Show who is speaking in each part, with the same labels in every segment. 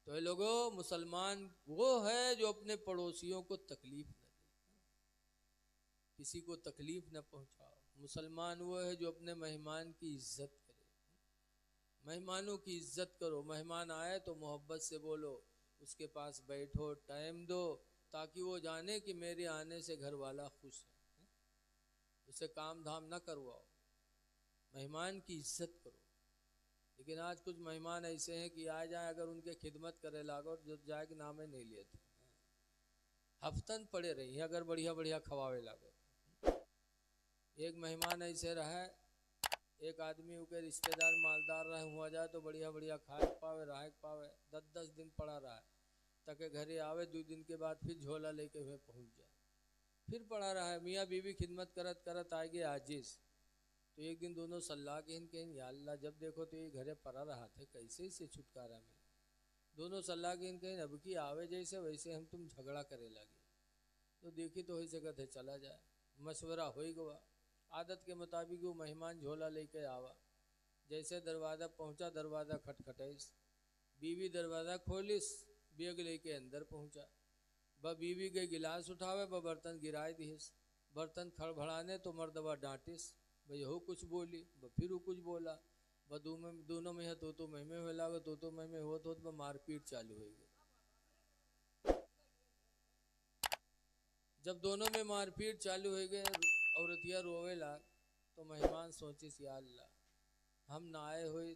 Speaker 1: तो ये लोगों, मुसलमान वो है जो अपने पड़ोसियों को तकलीफ न दे, किसी को तकलीफ न पहुंचाओ। मुसलमान वो है जो अपने मेहमान की इज्जत करे, मेहमानों की इज्जत करो। मेहमान आए तो मोहब्बत से बोलो, उसके पास बैठो, टाइम दो, ताकि वो जाने कि मेरे आने से घर वाला खुश है। उसे काम धाम ना करवाओ, मेहमान की इज्जत करो। लेकिन आज कुछ मेहमान ऐसे हैं कि आ जाए, अगर उनके खिदमत करे लागो जो जाए कि नामे नहीं लेते, हफ्तन पड़े रही अगर बढ़िया बढ़िया खवावे लागो। एक मेहमान ऐसे रहा, एक आदमी के रिश्तेदार मालदार रहे हुआ जाए तो बढ़िया बढ़िया खाए पावे रहे पावे, 10-10 दिन पड़ा रहा है, ताकि घरे आवे 2 दिन के बाद फिर झोला लेके हुए पहुंच जाए, फिर पड़ा रहा है। मियाँ बीवी खिदमत करत करत आएगी आजिज। तो एक दिन दोनों सल्लाह कहें, या अल्लाह जब देखो तो ये घरे पड़ा रहा थे, कैसे इससे छुटकारा मिले। दोनों सल्लाह कहें, अब की आवे जैसे वैसे हम तुम झगड़ा करे लगे, तो देखी तो हो सकत है चला जाए। मशवरा हो ही गवा, आदत के मुताबिक वो मेहमान झोला लेके आवा। जैसे दरवाज़ा पहुंचा, दरवाज़ा खटखटाइस, बीवी दरवाज़ा खोलिस, बेग लेके अंदर पहुंचा। ब बीवी के गिलास उठावे, ब बर्तन गिराए दिस। बर्तन खड़बड़ाने तो मर्दवा डांटिस, भाई हो कुछ बोली, ब फिर वो कुछ बोला। ब दोनों में है तो महिमे हुए लागे, तो महिमे हो मारपीट चालू हो गई। जब दोनों में मारपीट चालू हो गए, औरतिया रोवे लाग, तो मेहमान सोचिस, या अल्लाह हम ना आए हुए,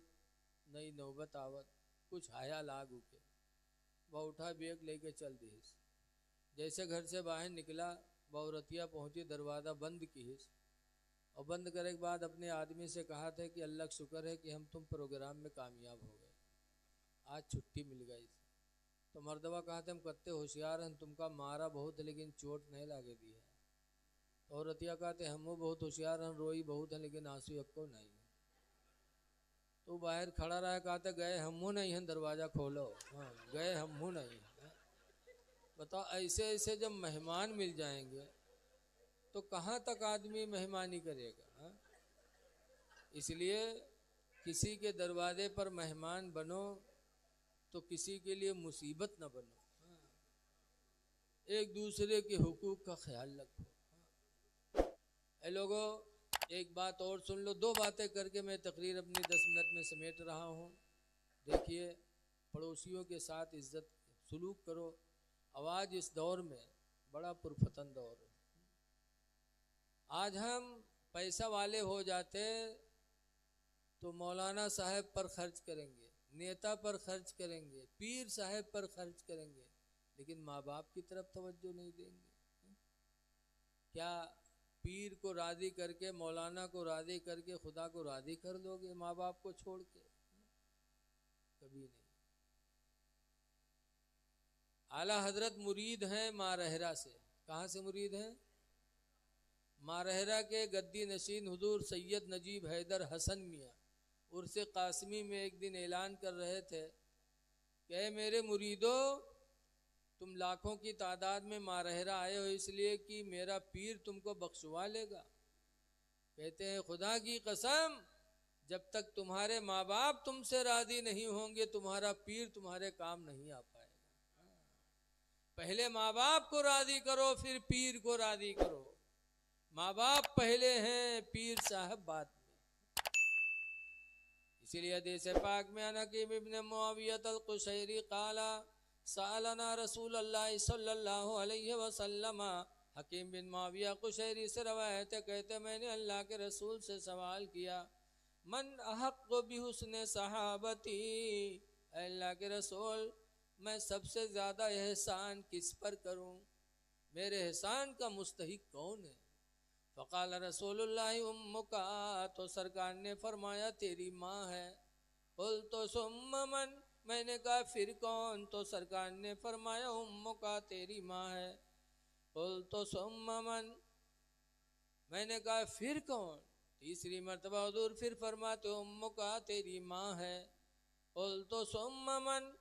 Speaker 1: नई नौबत आवत, कुछ आया लाग उके। वह उठा बेग लेके चल दिस। जैसे घर से बाहर निकला, वह औरतिया पहुंची, दरवाज़ा बंद कीस, और बंद करे के बाद अपने आदमी से कहा था कि अल्लाह का शुक्र है कि हम तुम प्रोग्राम में कामयाब हो गए, आज छुट्टी मिल गई। तो मर्दवा कहा थे, हम कत्ते होशियार हैं, तुमका मारा बहुत है लेकिन चोट नहीं लागे दी है। तो औरतिया कहते, हम बहुत होशियार हैं, रोई बहुत है लेकिन आंसू एको नहीं है। तो बाहर खड़ा रहा, कहते गए हमू नहीं हैं, दरवाज़ा खोलो। हाँ, गए हमू नहीं हैं। बताओ, ऐसे ऐसे जब मेहमान मिल जाएंगे तो कहाँ तक आदमी मेहमानी करेगा, हाँ? इसलिए किसी के दरवाजे पर मेहमान बनो तो किसी के लिए मुसीबत न बनो, एक दूसरे के हुकूक का ख्याल रखो। ए लोगों, एक बात और सुन लो, 2 बातें करके मैं तकरीर अपनी 10 मिनट में समेट रहा हूँ। देखिए, पड़ोसियों के साथ इज्जत सलूक करो। आवाज़ इस दौर में बड़ा पुरफतन दौर है। आज हम पैसा वाले हो जाते तो मौलाना साहब पर खर्च करेंगे, नेता पर खर्च करेंगे, पीर साहब पर खर्च करेंगे, लेकिन माँ बाप की तरफ तवज्जो नहीं देंगे। क्या पीर को राज़ी करके, मौलाना को राज़ी करके खुदा को राज़ी कर दोगे माँ बाप को छोड़ के? कभी नहीं। आला हजरत मुरीद हैं मारहरा से। कहाँ से मुरीद हैं? मारहरा के गद्दी नशीन हुजूर सैयद नजीब हैदर हसन मियाँ उर्से कासमी में एक दिन ऐलान कर रहे थे कि मेरे मुरीदों, तुम लाखों की तादाद में मारहरा आए हो इसलिए कि मेरा पीर तुमको बख्शवा लेगा। कहते हैं खुदा की कसम, जब तक तुम्हारे माँ बाप तुमसे राजी नहीं होंगे तुम्हारा पीर तुम्हारे काम नहीं आ पाएगा। पहले माँ बाप को राजी करो, फिर पीर को राजी करो। माँ बाप पहले हैं, पीर साहब बाद में। इसीलिए हदीस पाक में अनकीम इब्न मुआवियत अल-कुशैरी काला सालना रसूल अल्लाह सल्लल्लाहु अलैहि वसल्लम। हकीम बिन मुआविया कुशैरी से रवायत है, कहते मैंने अल्लाह के रसूल से सवाल किया, मन अहक़्क़ु बिहुस्न सहाबती, अल्लाह के रसूल मैं सबसे ज़्यादा एहसान किस पर करूं, मेरे एहसान का मुस्तहिक कौन है? फ़क़ाल रसूलुल्लाह उम्मुका, तो सरकार ने फरमाया तेरी माँ है। कुल तो सुम्मा मन, मैंने कहा फिर कौन? तो सरकार ने फरमाया उम्मुका, तेरी माँ है। कुल तो सुम्मा मन, मैंने कहा फिर कौन? तीसरी मरतबा हुजूर फिर फरमाते उम्मुका, तेरी माँ है। कुल तो सुम्मा मन,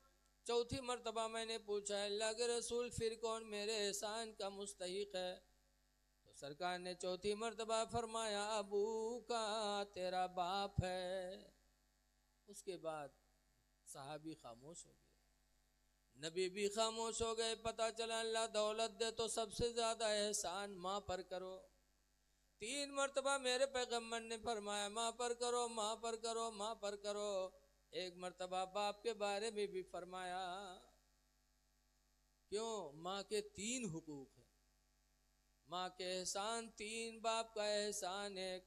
Speaker 1: चौथी मरतबा मैंने पूछा अल्लाह के रसूल फिर कौन मेरे एहसान का मुस्तहिक है? तो सरकार ने चौथी मरतबा फरमाया अबू का, तेरा बाप है। उसके बाद सहाबी खामोश हो गए। नबी भी खामोश हो गए। पता चला अल्लाह दौलत दे तो सबसे ज्यादा एहसान माँ पर करो। 3 मरतबा मेरे पैगम्बर ने फरमाया माँ पर करो, माँ पर करो, माँ पर करो। 1 मरतबा बाप के बारे में भी फरमाया। क्यों? माँ के 3 हुकूक हैं। माँ के एहसान 3, बाप का एहसान 1।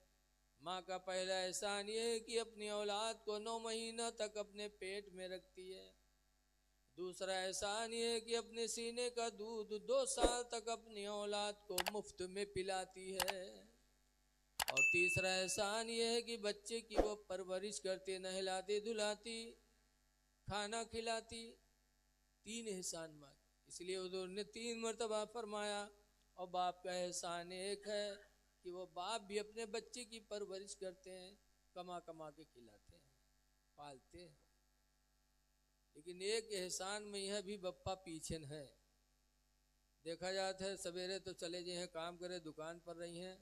Speaker 1: माँ का पहला एहसान ये है कि अपनी औलाद को 9 महीना तक अपने पेट में रखती है। दूसरा एहसान ये है कि अपने सीने का दूध 2 साल तक अपनी औलाद को मुफ्त में पिलाती है। और तीसरा एहसान ये है कि बच्चे की वो परवरिश करती, नहलाती, धुलाती, खाना खिलाती। 3 एहसान माँ। इसलिए हुजूर ने 3 मरतबा फरमाया। और बाप का एहसान 1 है कि वो बाप भी अपने बच्चे की परवरिश करते हैं, कमा कमा के खिलाते हैं, पालते हैं। लेकिन एक एहसान में यह भी बप्पा पीछे है। देखा जाता है सवेरे तो चले जाए हैं काम करे, दुकान पर रही हैं,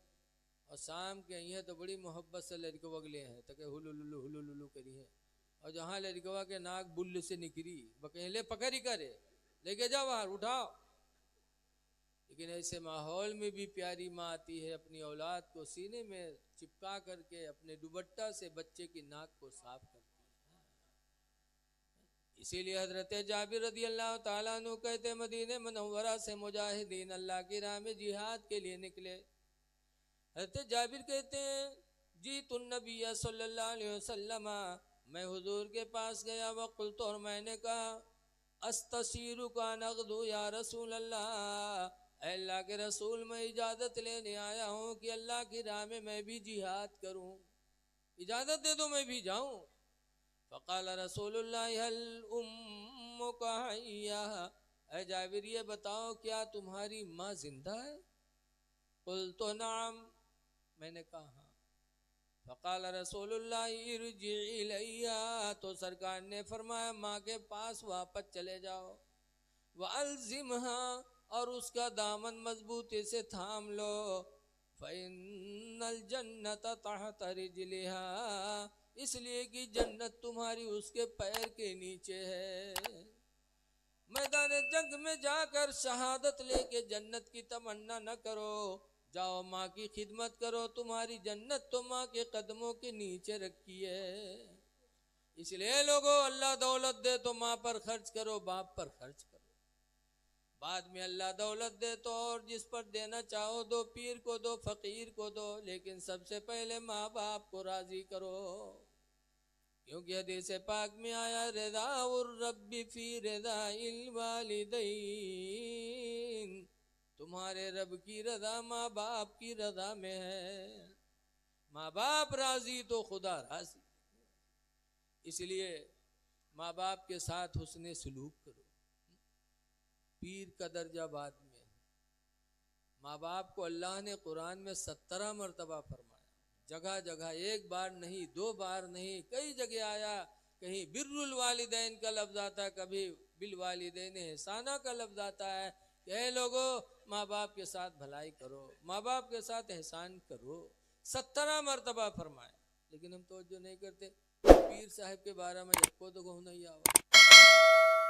Speaker 1: और शाम के आई हैं तो बड़ी मोहब्बत से लड़को बगले हैं तक हुलुलुलु करी है। और जहाँ लड़कवा के नाक बुल्ल से निकली बकेले पकड़ी करे, लेके जाओ बाहर, उठाओ। लेकिन ऐसे माहौल में भी प्यारी माँ आती है, अपनी औलाद को सीने में चिपका करके अपने दुपट्टा से बच्चे की नाक को साफ करती है। इसीलिए हजरत जाबिर रदी अल्लाह ताला अन्हु कहते मदीने मुनव्वरा से मुजाहिदीन अल्लाह की राह में जिहाद के लिए निकले। हजरत जाबिर कहते हैं जी तुन नबी सल्लल्लाहु अलैहि वसल्लम, मैं हुजूर के पास गया, वक़ुल तो, और मैंने कहा अस्तसीरु का नगदू या रसूल अल्लाह, अल्लाह के रसूल मैं इजाज़त लेने आया हूँ कि अल्लाह की राह में मैं भी जिहाद करूँ, इजाज़त दे दो मैं भी जाऊँ। फ़क़ाल रसूलुल्लाह हल उम्मुका हय्या, ऐ जाबिर ये बताओ क्या तुम्हारी माँ जिंदा है? क़ुल्तु नअम, मैंने कहा हाँ। फ़क़ाल रसूलुल्लाह इरजी इलैया, तो सरकार ने फरमाया माँ के पास वापस चले जाओ। वअल्ज़िमहा, और उसका दामन मजबूती से थाम लो। फ़इन्नल जन्नत तहत रिजलिहा, इसलिए कि जन्नत तुम्हारी उसके पैर के नीचे है। मैदान जंग में जाकर शहादत लेके जन्नत की तमन्ना न करो, जाओ माँ की खिदमत करो, तुम्हारी जन्नत तो माँ के कदमों के नीचे रखी है। इसलिए लोगों अल्लाह दौलत दे तो माँ पर खर्च करो, बाप पर खर्च करो। बाद में अल्लाह दौलत दे तो और जिस पर देना चाहो दो, पीर को दो, फकीर को दो, लेकिन सबसे पहले माँ बाप को राजी करो। क्योंकि हदीस पाक में आया रिज़ाउर रब्बी फी रिज़ाइल वालिदैन, तुम्हारे रब की रजा माँ बाप की रजा में है। माँ बाप राजी तो खुदा राजी। इसलिए माँ बाप के साथ हुस्ने सलूक करो। पीर का दर्जा बाद में। माँ बाप को अल्लाह ने कुरान में 17 मरतबा फरमाया, जगह जगह, 1 बार नहीं, 2 बार नहीं, कई जगह आया। कहीं बिर्रुल वालिदैन का लफ्ज आता है, कभी बिल वालिदैन एहसाना का लफ्ज आता है। कह लोगो माँ बाप के साथ भलाई करो, माँ बाप के साथ एहसान करो। 17 मरतबा फरमाया, लेकिन हम तवज्जो नहीं करते। पीर साहब के बारे में को तो कहूँ नहीं आवा,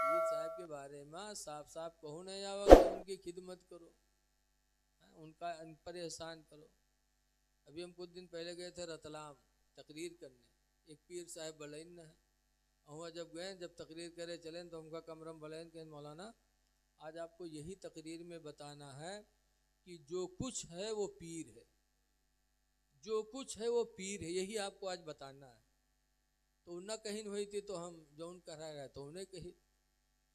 Speaker 1: पीर साहब के बारे में साफ साफ कहूँ नहीं आवा कि उनकी खिदमत करो, उनका उन पर एहसान करो। अभी हम कुछ दिन पहले गए थे रतलाम तकरीर करने, एक पीर साहब बलैन है। और जब गए, जब तकरीर करे चले तो उनका कमरम बलैन के मौलाना आज आपको यही तकरीर में बताना है कि जो कुछ है वो पीर है, जो कुछ है वो पीर है, यही आपको आज बताना है। तो उन्ना कहीं हुई थी तो हम जो उन कह रहा तो उन्हें कही,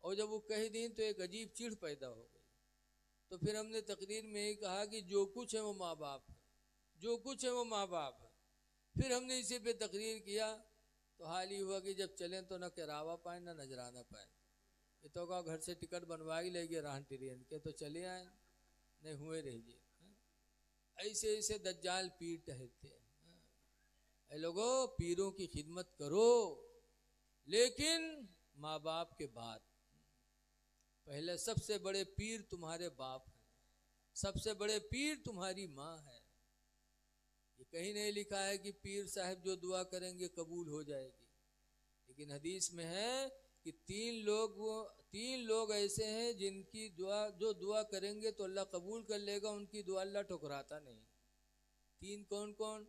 Speaker 1: और जब वो कही दी तो एक अजीब चिढ़ पैदा हो गई। तो फिर हमने तकरीर में ही कहा कि जो कुछ है वो माँ बाप है, जो कुछ है वो माँ बाप है। फिर हमने इसी पे तकरीर किया तो हाल ही हुआ कि जब चलें तो ना किरावा पाए ना नजराना पाए। ये तो कहा घर से टिकट बनवा ही लेंगे रान ट्रेन के तो चले आए, नहीं हुए रहिए। ऐसे ऐसे दज्जाल पीर टहलते हैं। लोगों पीरों की खिदमत करो, लेकिन माँ बाप के बाद। पहले सबसे बड़े पीर तुम्हारे बाप हैं, सबसे बड़े पीर तुम्हारी माँ है। ये कहीं नहीं लिखा है कि पीर साहब जो दुआ करेंगे कबूल हो जाएगी, लेकिन हदीस में है कि 3 लोग ऐसे हैं जिनकी दुआ, जो दुआ करेंगे तो अल्लाह कबूल कर लेगा, उनकी दुआ अल्लाह ठुकराता नहीं। 3 कौन कौन?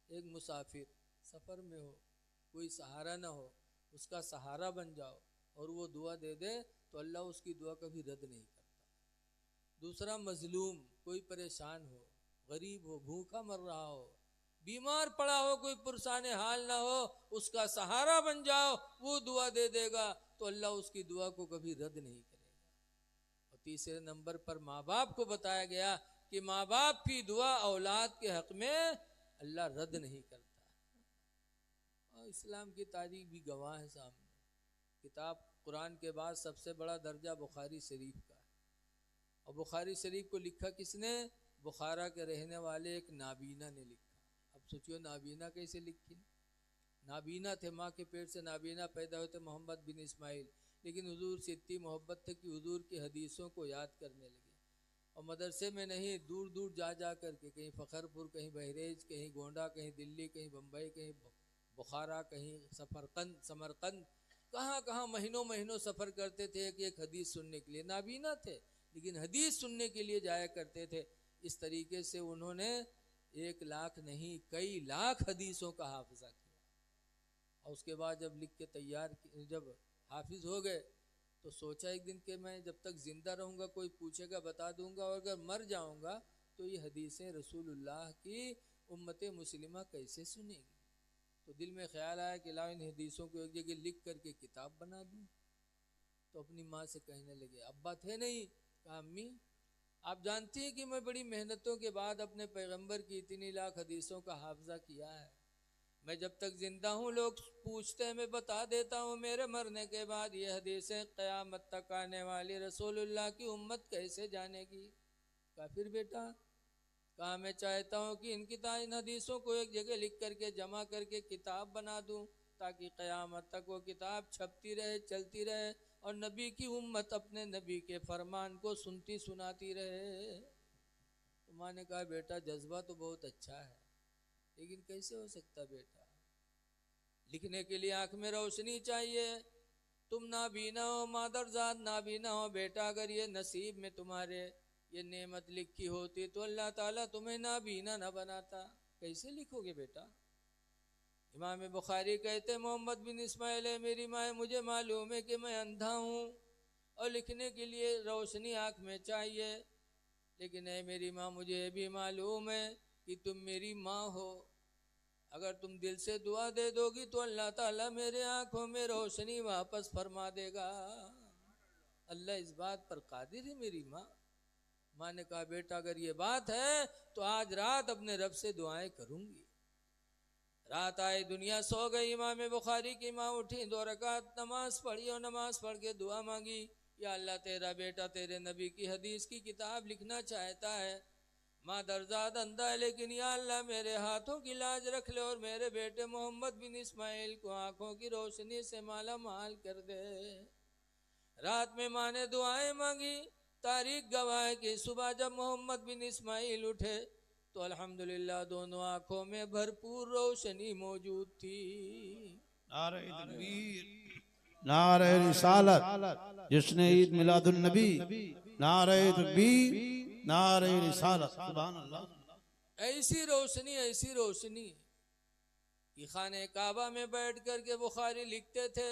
Speaker 1: एक मुसाफिर, सफ़र में हो, कोई सहारा ना हो, उसका सहारा बन जाओ और वो दुआ दे दे तो अल्लाह उसकी दुआ कभी रद्द नहीं करता। दूसरा मजलूम, कोई परेशान हो, गरीब हो, भूखा मर रहा हो, बीमार पड़ा हो, कोई पुरसाने हाल ना हो, उसका सहारा बन जाओ, वो दुआ दे देगा तो अल्लाह उसकी दुआ को कभी रद्द नहीं करेगा। और तीसरे नंबर पर माँ बाप को बताया गया कि माँ बाप की दुआ औलाद के हक में अल्लाह रद्द नहीं करता। और इस्लाम की तारीख भी गवाह है सामने। किताब कुरान के बाद सबसे बड़ा दर्जा बुखारी शरीफ का है। और बुखारी शरीफ को लिखा किसने? बुखारा के रहने वाले एक नाबीना ने लिखा। अब सोचियो नाबीना कैसे लिखी? नाबीना थे, माँ के पेट से नाबीना पैदा हुए थे मोहम्मद बिन इस्माइल, लेकिन हुजूर से इतनी मोहब्बत थी कि हुजूर की हदीसों को याद करने लगे। और मदरसे में नहीं, दूर दूर जा जा कर के, कहीं फ़खरपुर, कहीं बहरेज, कहीं गोंडा, कहीं दिल्ली, कहीं बम्बई, कहीं बुखारा, कहीं समरकंद, कहाँ कहाँ महीनों महीनों सफ़र करते थे एक हदीस सुनने के लिए। नाबीना थे लेकिन हदीस सुनने के लिए जाया करते थे। इस तरीके से उन्होंने 1 लाख नहीं, कई लाख हदीसों का हाफिजा किया। और उसके बाद जब लिख के तैयार, जब हाफिज हो गए तो सोचा एक दिन कि मैं जब तक जिंदा रहूँगा कोई पूछेगा बता दूंगा, और अगर मर जाऊँगा तो ये हदीसें रसूलुल्लाह की उम्मत मुस्लिमा कैसे सुनेगी। तो दिल में ख्याल आया कि लाओ इन हदीसों को एक जगह लिख करके किताब बना दूँ। तो अपनी माँ से कहने लगे, अब्बा थे नहीं, कहा अम्मी आप जानती हैं कि मैं बड़ी मेहनतों के बाद अपने पैगंबर की इतनी लाख हदीसों का हाफजा किया है। मैं जब तक जिंदा हूँ लोग पूछते हैं, मैं बता देता हूँ मेरे मरने के बाद ये हदीसें क़यामत तक आने वाली रसूलुल्लाह की उम्मत कैसे जानेगी। कहा फिर बेटा, कहा मैं चाहता हूँ कि इन हदीसों को एक जगह लिख करके जमा करके किताब बना दूँ, ताकि क़यामत तक वो किताब छपती रहे, चलती रहे, और नबी की उम्मत अपने नबी के फरमान को सुनती सुनाती रहे। तो माँ ने कहा बेटा जज्बा तो बहुत अच्छा है, लेकिन कैसे हो सकता बेटा, लिखने के लिए आंख में रोशनी चाहिए। तुम नाबीना हो, मादरजात नाबीना हो बेटा, अगर ये नसीब में तुम्हारे ये नेमत लिखी होती तो अल्लाह ताला तुम्हें नाबीना न बनाता, कैसे लिखोगे बेटा। इमाम बुखारी कहते मोहम्मद बिन इस्माइल है मेरी माँ, मुझे मालूम है कि मैं अंधा हूँ और लिखने के लिए रोशनी आँख में चाहिए, लेकिन है मेरी माँ मुझे भी मालूम है कि तुम मेरी माँ हो। अगर तुम दिल से दुआ दे दोगी तो अल्लाह ताला मेरे आँखों में रोशनी वापस फरमा देगा। अल्लाह इस बात पर कादिर है मेरी माँ। माँ ने कहा बेटा अगर ये बात है तो आज रात अपने रब से दुआएं करूंगी। रात आई, दुनिया सो गई, इमाम बुखारी की माँ उठी, 2 रकात नमाज पढ़ी और नमाज पढ़ के दुआ मांगी, या अल्लाह तेरा बेटा तेरे नबी की हदीस की किताब लिखना चाहता है। माँ दरजाद अंधा है, लेकिन या अल्लाह मेरे हाथों की लाज रख ले और मेरे बेटे मोहम्मद बिन इस्माइल को आंखों की रोशनी से माला माल कर दे। रात में माँ ने दुआएं मांगी। तारीख गवाह है कि सुबह जब मोहम्मद बिन इस्माइल उठे तो अल्हम्दुलिल्लाह दोनों आंखों में भरपूर रोशनी मौजूद थी।
Speaker 2: नारे तकबीर, नारे रिसालत, जिसने ईद मिलादुन नबी, नारे तकबीर, नारे रिसालत, सुभान अल्लाह।
Speaker 1: ऐसी रोशनी कि खाने काबा में बैठ कर के बुखारी लिखते थे।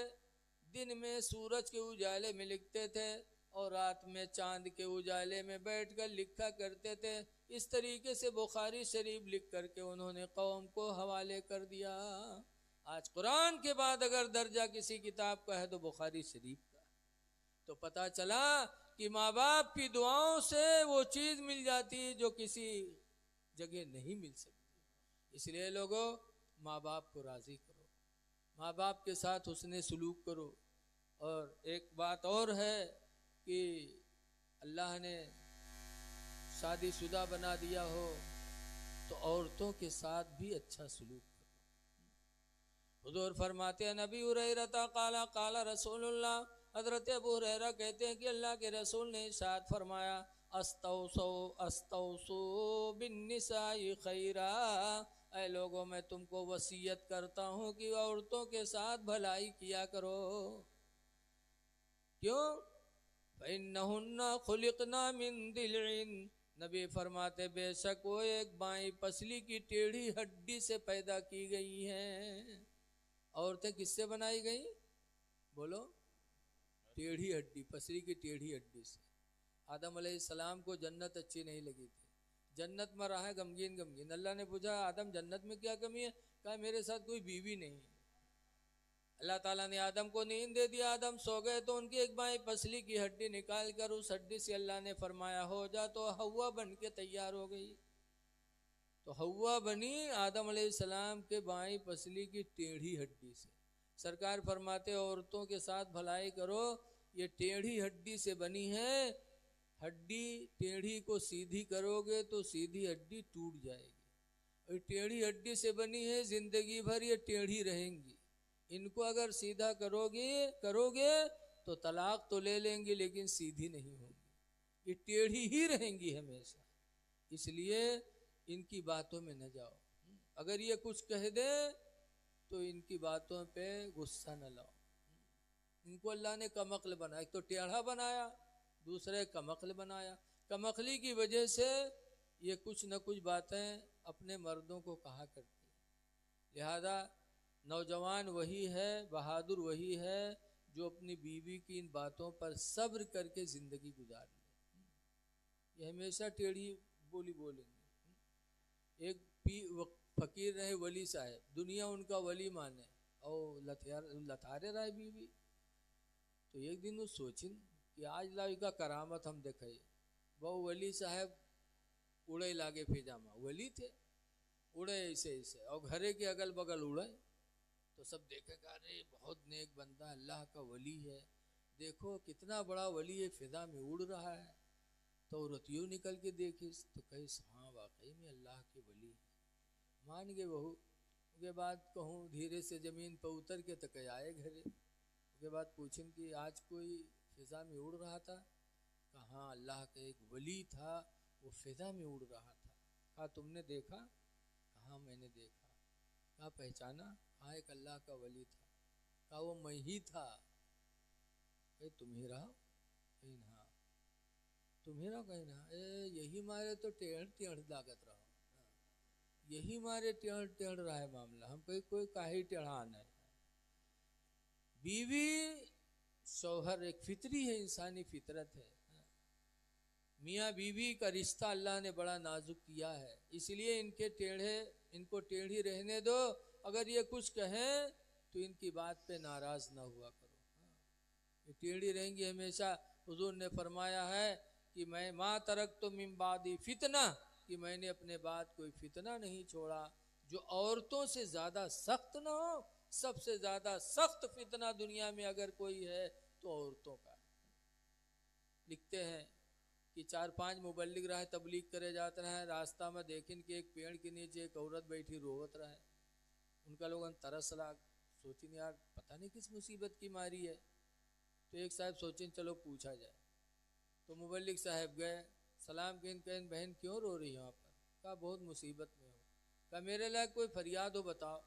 Speaker 1: दिन में सूरज के उजाले में लिखते थे और रात में चांद के उजाले में बैठकर लिखा करते थे। इस तरीके से बुखारी शरीफ लिख करके उन्होंने कौम को हवाले कर दिया। आज कुरान के बाद अगर दर्जा किसी किताब का है तो बुखारी शरीफ का। तो पता चला कि माँ बाप की दुआओं से वो चीज़ मिल जाती है जो किसी जगह नहीं मिल सकती। इसलिए लोगों, माँ बाप को राज़ी करो, माँ बाप के साथ उसने सलूक करो। और एक बात और है कि अल्लाह ने शादीशुदा बना दिया हो तो औरतों के साथ भी अच्छा सलूक करो। हुजूर फरमाते हैं नबी हुरैरा काला काला रसूलुल्लाह, हजरत अबू हुरैरा कहते हैं कि अल्लाह के रसूल ने इरशाद फरमाया अस्तौसु बिन्निसाई खैरा, ऐ लोगों मैं तुमको वसीयत करता हूँ कि औरतों के साथ भलाई किया करो। क्यों? फ़इन्नहुन्ना खुलिक़ना मिन दिलइन, नबी फरमाते बेशक वो एक बाई पसली की टेढ़ी हड्डी से पैदा की गई हैं। औरतें किससे बनाई गई? बोलो, टेढ़ी हड्डी, पसली की टेढ़ी हड्डी से। आदम अलैहिस्सलाम को जन्नत अच्छी नहीं लगी थी, जन्नत में रहा है गमगीन गमगीन। अल्लाह ने पूछा आदम जन्नत में क्या कमी है? कहा मेरे साथ कोई बीवी नहीं है। अल्लाह ताला ने आदम को नींद दे दिया, आदम सो गए तो उनकी एक बाई पसली की हड्डी निकाल कर उस हड्डी से अल्लाह ने फरमाया हो जा, तो हव्वा बन के तैयार हो गई। तो हव्वा बनी आदम अलैहिस्सलाम के बाई पसली की टेढ़ी हड्डी से। सरकार फरमाते औरतों के साथ भलाई करो, ये टेढ़ी हड्डी से बनी है। हड्डी टेढ़ी को सीधी करोगे तो सीधी हड्डी टूट जाएगी, और टेढ़ी हड्डी से बनी है, जिंदगी भर ये टेढ़ी रहेंगी। इनको अगर सीधा करोगे तो तलाक तो ले लेंगी लेकिन सीधी नहीं होगी, ये टेढ़ी ही रहेंगी हमेशा। इसलिए इनकी बातों में न जाओ। अगर ये कुछ कह दे तो इनकी बातों पे गुस्सा न लाओ। इनको अल्लाह ने कमक्ल बनाया, एक तो टेढ़ा बनाया, दूसरे कमक्ल बनाया। कमक्ली की वजह से ये कुछ न कुछ बातें अपने मर्दों को कहा करती है। लिहाजा नौजवान वही है, बहादुर वही है जो अपनी बीवी की इन बातों पर सब्र करके ज़िंदगी गुजार ले। ये हमेशा टेढ़ी बोली बोलेंगे। एक फकीर रहे वली साहब, दुनिया उनका वली माने और लथारे रहे बीवी। तो एक दिन वो सोचिन कि आज लाई का करामत हम देखे। वो वली साहब उड़े लागे फिजामा, वली थे, उड़े ऐसे ऐसे और घरे के अगल बगल उड़े। तो सब देखेगा अरे बहुत नेक बंदा, अल्लाह का वली है, देखो कितना बड़ा वली है, फिजा में उड़ रहा है। तो रतियों निकल के देखी तो कही हाँ वाकई में अल्लाह के वली है। मान गए बहू के बाद कहूँ धीरे से ज़मीन पर उतर के तो कह आए घरे। उसके बाद पूछें कि आज कोई फिजा में उड़ रहा था? कहाँ अल्लाह का एक वली था, वो फिजा में उड़ रहा था। कहा तुमने देखा? कहाँ मैंने देखा। कहा पहचाना? हाँ एक अल्लाह का वली था। कहा वो मैं ही था। कहीं तुम ही रहा? कहीं हाँ तुम ही रहो। कहीं ना यही मारे तो टेढ़ टेढ़ लागत रहो, यही मारे टेढ़ टेढ़ रहा है मामला। हम कहीं कोई काहे टेढ़ा आना है। बीवी शौहर एक फितरी है, इंसानी फितरत है। मियाँ बीवी का रिश्ता अल्लाह ने बड़ा नाजुक किया है, इसलिए इनको टेढ़ी रहने दो। अगर ये कुछ कहें तो इनकी बात पे नाराज ना हुआ करो। ये टेढ़ी रहेंगी हमेशा। हुजूर ने फरमाया है कि मैं माँ तरक तो मिन बादी फितना, कि मैंने अपने बाद कोई फितना नहीं छोड़ा जो औरतों से ज़्यादा सख्त ना हो। सबसे ज़्यादा सख्त फितना दुनिया में अगर कोई है तो औरतों का। लिखते हैं कि 4-5 मुबल्लिग रहे, तबलीग करे जाते रहे, रास्ता में देखें कि एक पेड़ के नीचे एक औरत बैठी रोवत रहे। उनका लोगों तरस लाग, सोचिन यार पता नहीं किस मुसीबत की मारी है। तो एक साहब सोचिन चलो पूछा जाए। तो मुबल्लिग साहब गए, सलाम कहें बहन क्यों रो रही हो यहाँ पर? कहा बहुत मुसीबत में हो। कहा मेरे लायक कोई फरियाद हो बताओ।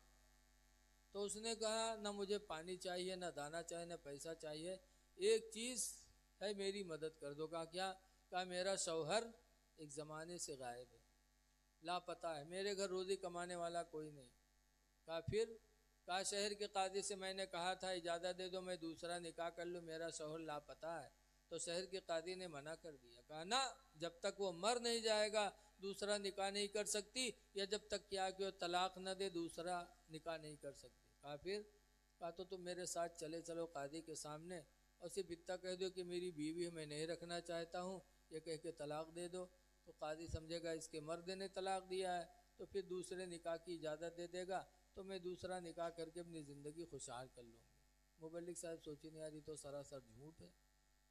Speaker 1: तो उसने कहा ना मुझे पानी चाहिए, ना दाना चाहिए, ना पैसा चाहिए, एक चीज़ है मेरी मदद कर दो। कहा क्या? कहा मेरा शौहर एक ज़माने से गायब है, लापता है, मेरे घर रोज़ी कमाने वाला कोई नहीं। कहा फिर? कहा शहर के काजी से मैंने कहा था इजाज़त दे दो मैं दूसरा निकाह कर लूँ, मेरा शौहर लापता है। तो शहर के काजी ने मना कर दिया। कहा ना, जब तक वो मर नहीं जाएगा दूसरा निकाह नहीं कर सकती, या जब तक क्या कि वो तलाक न दे दूसरा निकाह नहीं कर सकती। कहा फिर? कहा तो तुम मेरे साथ चले चलो काजी के सामने और सिर्फ इतना कह दो कि मेरी बीवी मैं नहीं रखना चाहता हूँ, ये कह के तलाक दे दो। तो काजी समझेगा इसके मर्द ने तलाक दिया है, तो फिर दूसरे निकाह की इजाज़त दे देगा, तो मैं दूसरा निकाह करके अपनी ज़िंदगी खुशहाल कर लूँगी। मुबल्लिग साहब सोचिन यार ये तो सरासर झूठ है।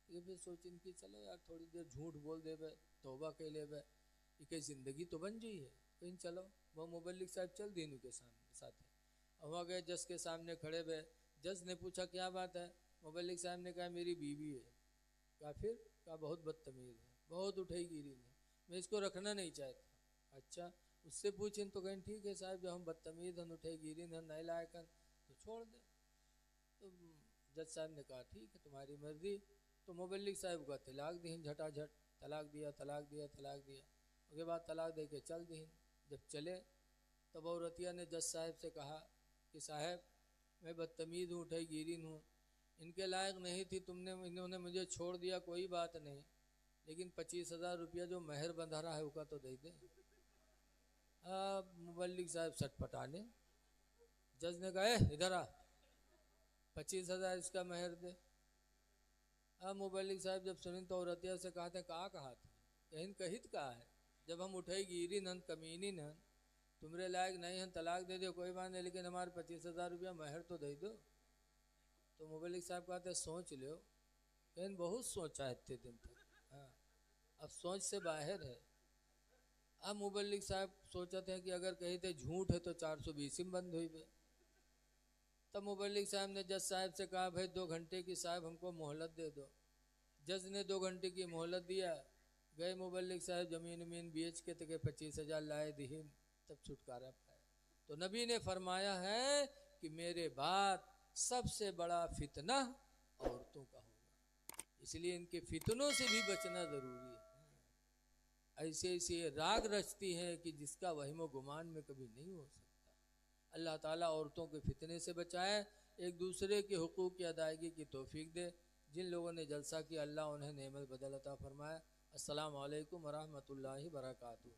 Speaker 1: ये फिर सोचिन कि चलो यार थोड़ी देर झूठ बोल दे बे, तौबा कह ले बे, ये ज़िंदगी तो बन गई है, कहीं चलो। वो मुबल्लिग साहब चल दी इनके साथ वहाँ गए, जज के सामने खड़े हुए। जज ने पूछा क्या बात है? मुबल्लिग साहब ने कहा मेरी बीवी है। कहा फिर? कहा बहुत बदतमीज़ है, बहुत उठाई गिरी है, मैं इसको रखना नहीं चाहता। अच्छा उससे पूछें तो कहें ठीक है साहब, जब हम बदतमीज़ हम उठाई गिरी हम नहीं लायक तो छोड़ दे। तो जज साहब ने कहा ठीक है तुम्हारी मर्जी, तो मुबल्लिग साहब का तलाक दीन झटाझट, तलाक दिया तलाक दिया तलाक दिया। उसके बाद तलाक दे के चल दीन। जब चले तब औरतिया ने जज साहब से कहा कि साहब मैं बदतमीज़ हूँ, उठाई गिरीन हूँ, इनके लायक नहीं थी, इन्होंने मुझे छोड़ दिया, कोई बात नहीं, लेकिन 25,000 रुपया जो महर बंधा रहा है उसका तो दे दे। अब मुबल्लिग साहब सटपटाने, जज ने कहा इधर आ, 25,000 इसका महर दे। अब मुबल्लिग साहब जब सुनी तो औरतिया से कहा था कहा था कहीं कहित कहा है, जब हम उठाई गिरी नन कमीनी नन, तुम्हारे लायक नहीं हम, तलाक दे दो कोई बात नहीं, लेकिन हमारे 25,000 रुपया महर तो दे दो। तो मुबल्लिग साहब कहते सोच लो। कहीं बहुत सोचा इतने दिन तक, हाँ अब सोच से बाहर है। अब मुबल्लिग साहब सोचते हैं कि अगर कहीं थे झूठ है तो 420 में बंद हुई। तब मुबल्लिग साहब ने जज साहब से कहा भाई 2 घंटे की साहब हमको मोहलत दे दो। जज ने 2 घंटे की मोहलत दिया। गए मुबल्लिग साहब ज़मीन उमीन बेच के तक 25,000 लाए दीन, तब छुटकारा पाया। तो नबी ने फरमाया है कि मेरे बाद सबसे बड़ा फितना औरतों का होगा, इसलिए इनके फितनों से भी बचना ज़रूरी है। ऐसे ऐसे राग रचती हैं कि जिसका वहीम गुमान में कभी नहीं हो सकता। अल्लाह ताला औरतों के फितने से बचाए, एक दूसरे के हुकूक की अदायगी की तौफीक दे। जिन लोगों ने जलसा किया अल्लाह उन्हें नेमत बदल अता फरमाए। अस्सलामु अलैकुम वरहमतुल्लाहि वबरकातुहू।